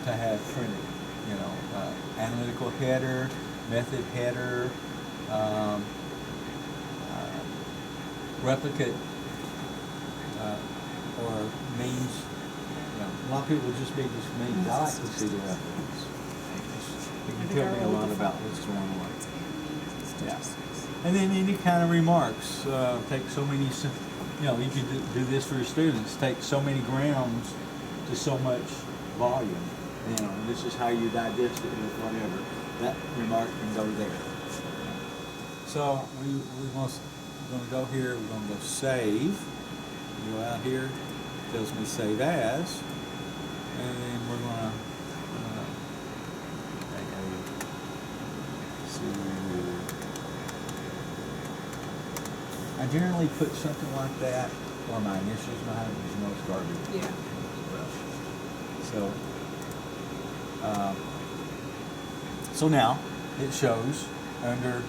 to have printed. Analytical header, method header, um, replicate or means. A lot of people just read this means. I like to see the replicates. It can tell me a lot about what's going on. Yeah. And then any kind of remarks. Take so many. You can do this for your students. Take so many grams to so much volume. This is how you digest it with whatever. That remark can go there. So we're going to go here. We're going to go save. Go out here. It tells me save as. And then we're going to I generally put something like that or my initials behind it. There's no garbage. Yeah. So now it shows under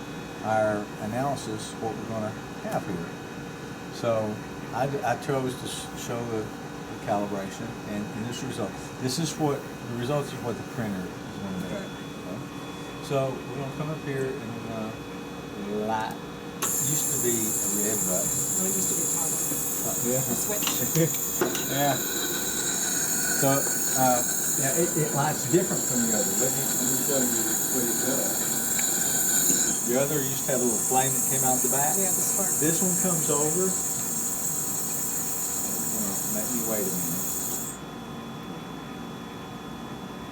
our analysis what we're going to have here. So I chose to show the calibration and this result. This is what the results of what the printer is going to make. Okay. So we're going to come up here and we're going to light. It used to be a red button. No, it used to be a toggle. Yeah. A switch. Yeah. So it lights different from the other. Let me show you what it does. The other used to have a little flame that came out the back. Yeah, the spark. This one comes over. Let me wait a minute.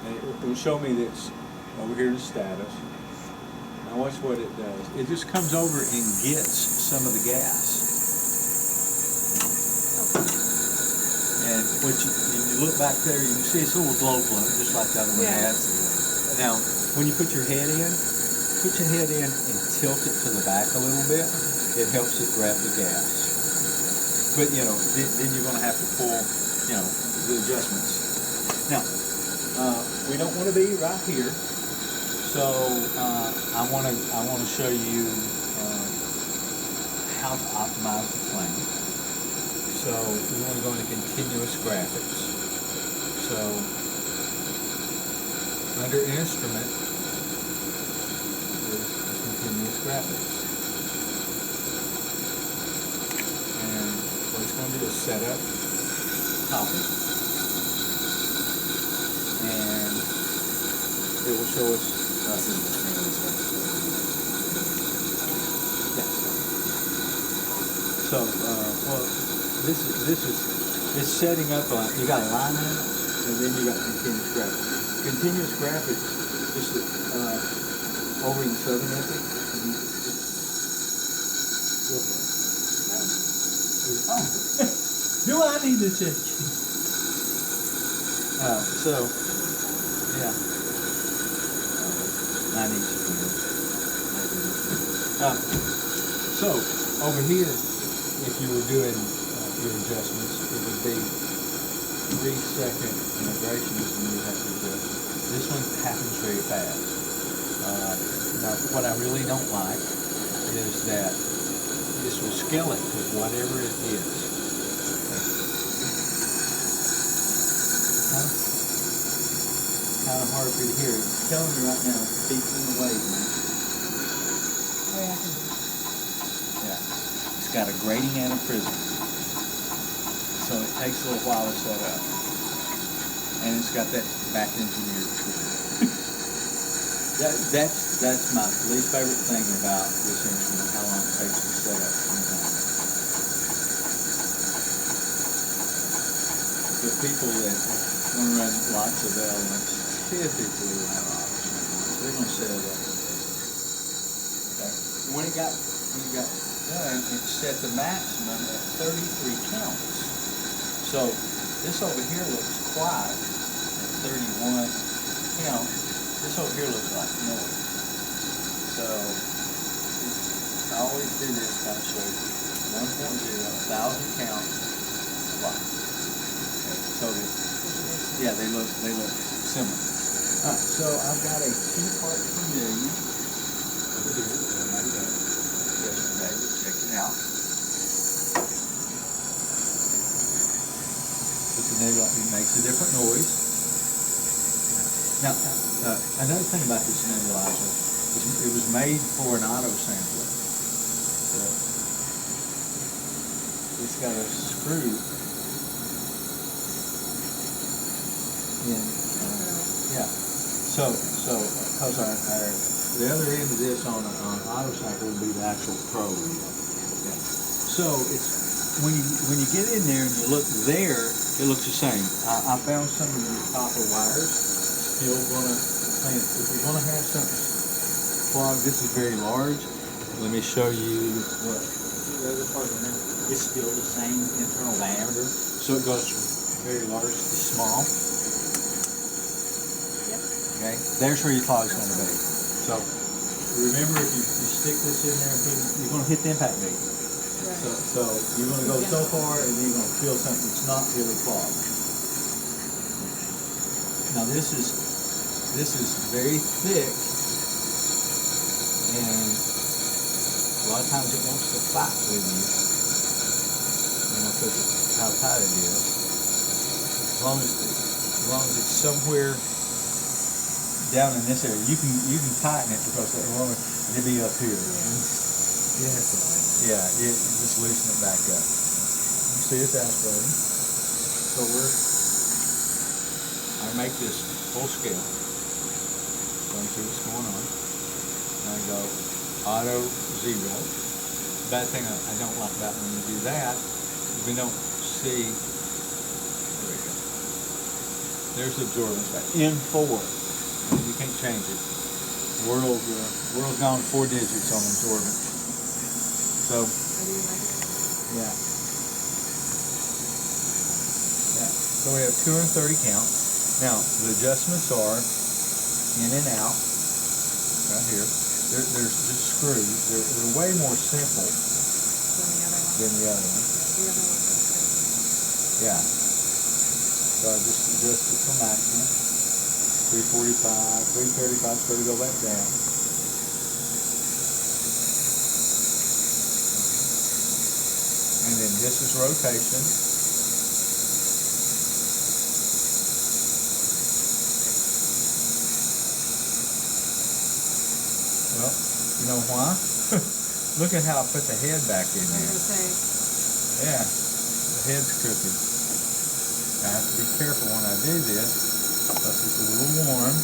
And it will show me that it's over here in status. Now watch what it does. It just comes over and gets some of the gas. And what you look back there, you can see it's a little glow, just like the other one has. Now, when you put your head in and tilt it to the back a little bit. It helps it grab the gas. But then you're going to have to pull, the adjustments. Now, we don't want to be right here. So I want to show you how to optimize the flame. So we want to go into continuous graphics. So under instrument is continuous graphics. And what it's going to do is set up copy. And it will show us So, this is it's setting up you got a line in it, and then you got continuous graphics. Continuous graphics, just over in Southern Epic. Oh, do I need to check? Yeah. I need to. So over here, if you were doing your adjustments, it would be 3-second integrations and you have to adjust. This one happens very fast. Now, what I really don't like is that this will scale it to whatever it is. Kind of hard for you to hear. It's telling me right now, it's beeping away, man. Oh, yeah, I can do it. Yeah. It's got a grating and a prism. So it takes a little while to set up. And it's got that back engineered tool. That's my least favorite thing about this instrument, how long it takes to set up sometimes. The people that want to run lots of elements typically will have options. They're going to set it up. Okay. When it got done, it set the maximum at 33 counts. So this over here looks quiet at 31 count. This over here looks like noise. So I always do this kind of show you 1.0, 1,000 counts, quiet. Okay. So they look similar. All right, so I've got a 2 parts per million over here that I made up yesterday. Check it out. It makes a different noise. Now, another thing about this nebulizer is it was made for an auto sampler. It's got a screw in. Yeah. So, cause the other end of this on auto sampler would be the actual probe. Yeah. So it's when you get in there and you look there, it looks the same. I found some of the copper wires still gonna clean it. If you're gonna have something clogged, this is very large. Let me show you what the other part of it. It's still the same internal diameter, so it goes from very large to small. Yep. Okay, there's where your clog's going to be. So remember, if you stick this in there, you're going to hit the impact gauge. Right. So you're going to go so far, and then you're going to feel something that's not really clogged. Now this is very thick, and a lot of times it wants to fight with you. Because how tight it is. As long as it's somewhere down in this area, you can tighten it because it'll be up here. Yeah, just loosen it back up. You see it's aspirating. So I make this full scale. So you see what's going on. And I go auto 0. The bad thing I don't like about when you do that, we don't see, there we go. There's the absorbance back. N4. You can't change it. World's gone 4 digits on absorbent. So, yeah. Yeah. So we have 230 count. Now, the adjustments are in and out, right here. There's just screws. They're way more simple than the other one. Yeah. So I just adjust it for maximum. 345, 335, so to go back down. And then this is rotation. Well, you know why? Look at how I put the head back in there. Yeah, the head's crooked. I have to be careful when I do this because it's a little warm.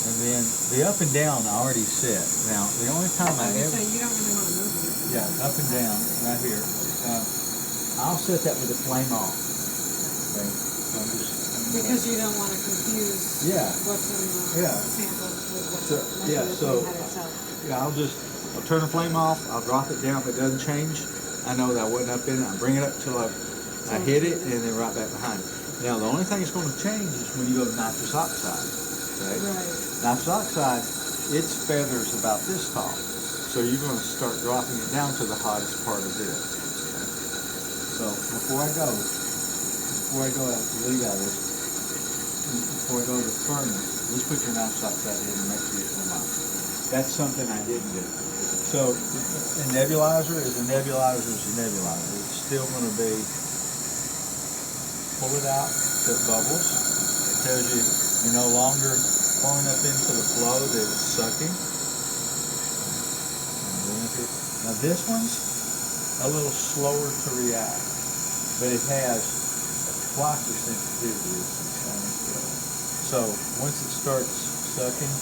And then the up and down I already set. Now the only time I ever you don't really want to move it. yeah, up and down right here. I'll set that with the flame off. Okay. So because you don't want to confuse what's in the sample with what's I'll turn the flame off, I'll drop it down. If it doesn't change, I know that I wasn't up in it. I'll bring it up until I hit it and then right back behind it. Now the only thing that's going to change is when you go to nitrous oxide. Okay? Right. Nitrous oxide, its feathers about this tall. So you're going to start dropping it down to the hottest part of this. Okay? So before I go out to leave out of this, before I go to the furnace, let's put your nitrous oxide in and make sure it's on out. That's something I didn't do. So a nebulizer is a nebulizer is a nebulizer. It's still going to be, pull it out to it bubbles. It tells you you're no longer pouring up into the flow that it's sucking. Now this one's a little slower to react, but it has twice the sensitivity as the stainless steel. So once it starts sucking,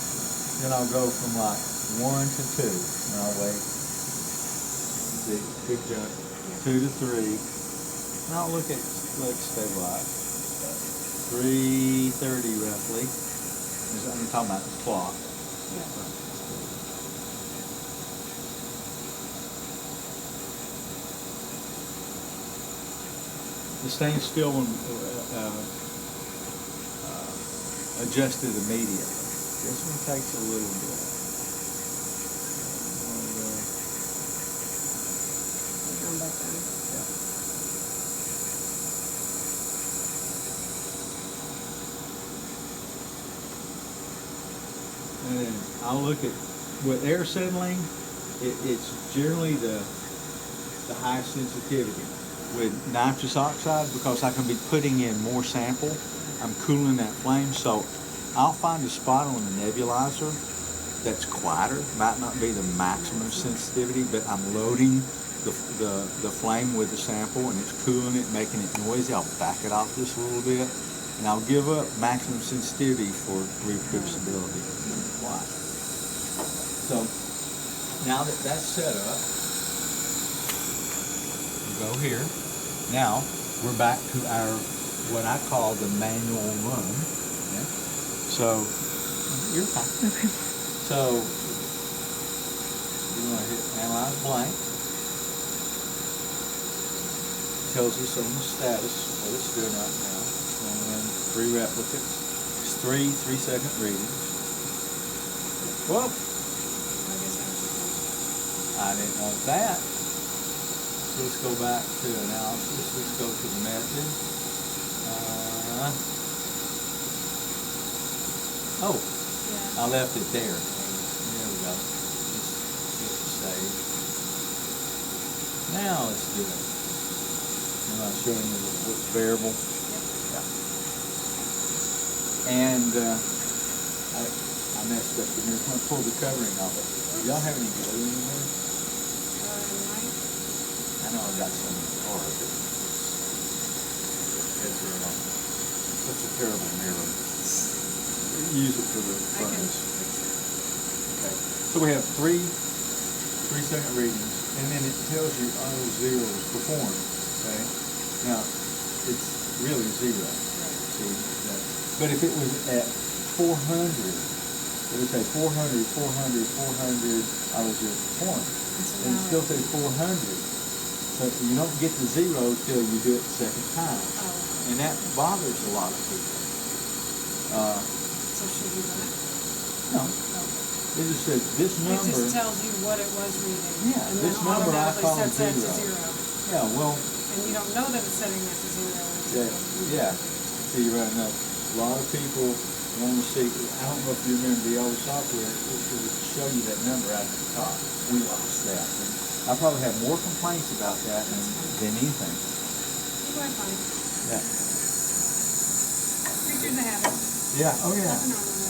then I'll go from like 1 to 2, and I'll wait. See, big jump. 2 to 3. And I'll let it stabilize. 330 roughly. I'm talking about the clock. Yeah. The stainless steel one adjusted immediately. This one takes a little bit. Going back down. Yeah. and I'll look at, with air settling, it's generally the highest sensitivity. With nitrous oxide, because I can be putting in more sample, I'm cooling that flame, so I'll find a spot on the nebulizer that's quieter, might not be the maximum sensitivity, but I'm loading the flame with the sample and it's cooling it, making it noisy. I'll back it off just a little bit, and I'll give up maximum sensitivity for reproducibility. Why? So now that that's set up, we go here. Now we're back to our what I call the manual run. Okay? So you're fine. Okay. So you're going to hit analyze blank. Tells us on the status what it's doing right now. It's going to run 3 replicates. It's 3 3-second readings. Whoop! I didn't want that. So let's go back to analysis. Let's go to the method. Oh, yeah. I left it there. There we go. Just hit save. Now let's do it. I'm not showing you what's variable. Yeah. And I messed up the mirror. I'm going to pull the covering off it. Do y'all have any glue in there? I know I got some in the car, but that's a terrible mirror. Use it for the furnace. Okay. So we have 3 3-second readings, and then it tells you all zeros performed. Okay. Now it's really 0. See that? But if it was at 400, it would say 400, 400, 400. I was just performed, and it still says 400. So you don't get to 0 till you do it the second time. Oh. And that bothers a lot of people. So should we run it? No. Okay. It just says this number. It just tells you what it was reading. Yeah, and this number I call 0. That to 0. Yeah, well. And you don't know that it's setting that to 0. Yeah. So you're right enough. A lot of people want to see, I don't know if you remember the old software, it would show you that number out at the top. We lost that. And I probably have more complaints about that than anything. You are fine. Yeah. Creatures of habit. Yeah, oh yeah. Nothing wrong with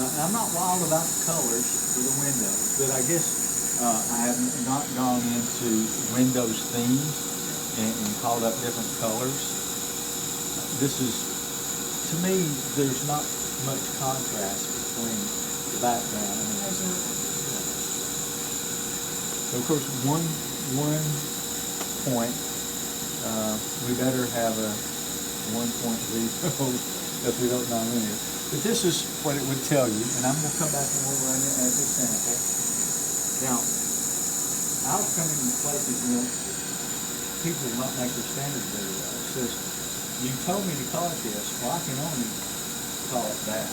that. I'm not wild about the colors for the windows, but I guess I have not gone into Windows themes and called up different colors. This is, to me, there's not much contrast between the background. I mean, there's not. So of course, one point, we better have a 1.0 because we don't know linear. But this is what it would tell you, and I'm going to come back and we'll run it as a sample. Now, I'll come into places, people might make their standard very well. It says, you told me to call it this, well I can only call it that,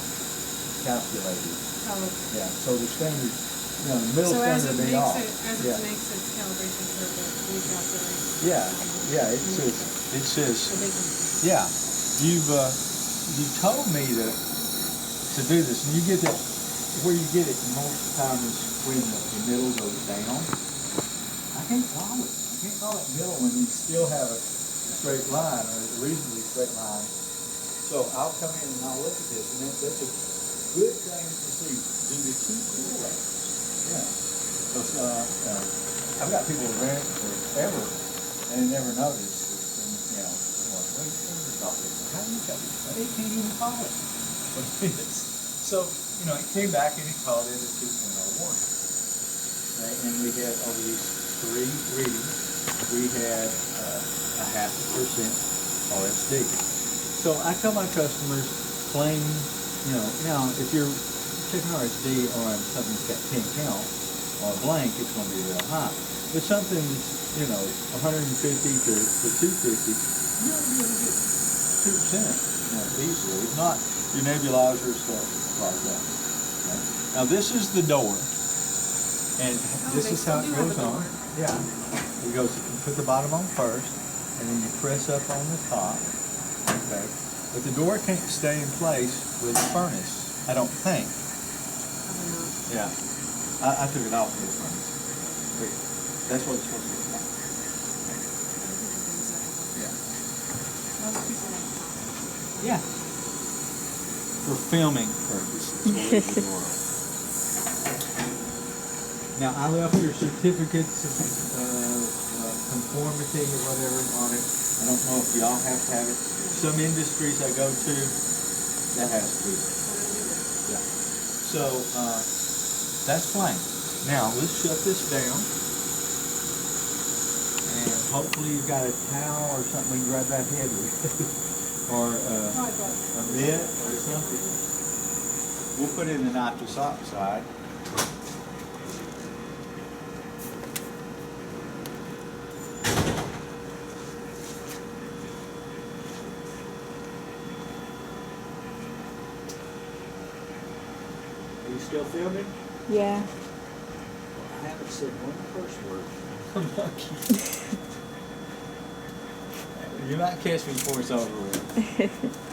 calculated. Oh, okay. Yeah, so the standard, the middle so standard would be off. As it makes its calibration curve, it recalculates. Yeah, it says, yeah, you told me to do this, and you get that, where you get it most of the time is when the middle goes down. I can't call it. I can't call it middle when you still have a straight line, or a reasonably straight line. So I'll come in and I'll look at this, and that's a good thing to see. Do the 2 correlates. Yeah. Because I've got people who ran it forever and never noticed. And, wait, how do you tell me? They can't even call it. So, it came back and it called it a 2.01. Right? And we had, over these 3 readings, we had a 0.5% RSD. So I tell my customers, claim, now if you're checking RSD on something that's got 10 count, or blank, it's going to be real high. But something that's, 150 to 250, you're going to be able to get 2%, easily. If not, your nebulizer stuff like that. Okay? Now this is the door, and this is how it goes on. Yeah, it goes. You put the bottom on first, and then you press up on the top. Okay, but the door can't stay in place with the furnace I don't think. Probably not. Yeah. I took it off here from you. That's what it's supposed to look like. Yeah. Most people like that. Yeah. For filming purposes. Believe the world. Now, I left your certificates of conformity or whatever on it. I don't know if y'all have to have it. Some industries I go to, that has to be there. Yeah. So, that's fine. Now, let's shut this down. And hopefully you've got a towel or something we can grab that head with. Or a mitt or something. We'll put in the nitrous oxide. Are you still filming? Yeah. I haven't said one curse word. I'm lucky. You might catch me before it's over with.